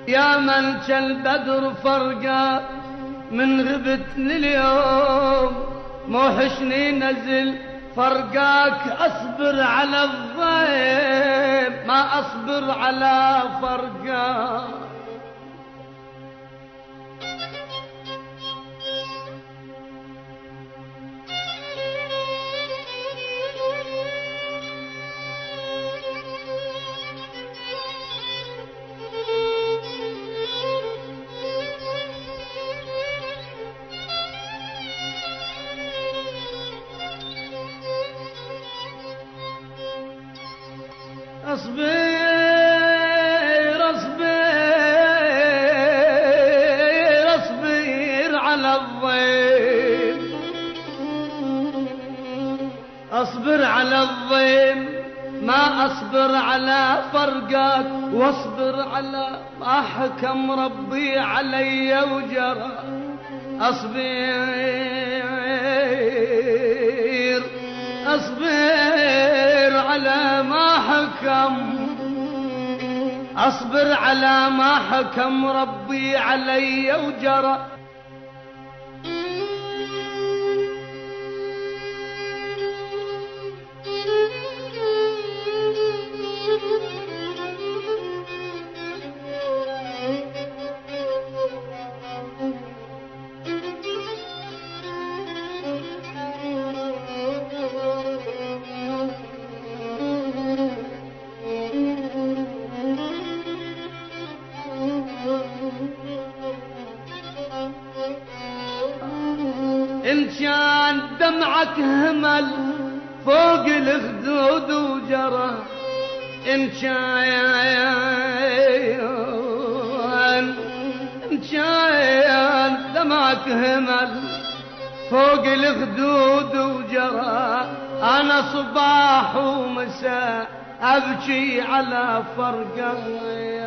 يا من كالبدر فرقا من غبتني اليوم موحشني نزل فرقاك أصبر على الضيم ما أصبر على فرقاك. اصبر اصبر اصبر على الضيم اصبر على الضيم ما اصبر على فرقك واصبر على ما حكم ربي علي وجرى. اصبر اصبر على ما حكم اصبر على ما حكم ربي علي وجرى. إن كان دمعك همل فوق الخدود وجرى إن كان دمعك همل فوق الخدود وجرى أنا صباح ومساء أبكي على فرقك.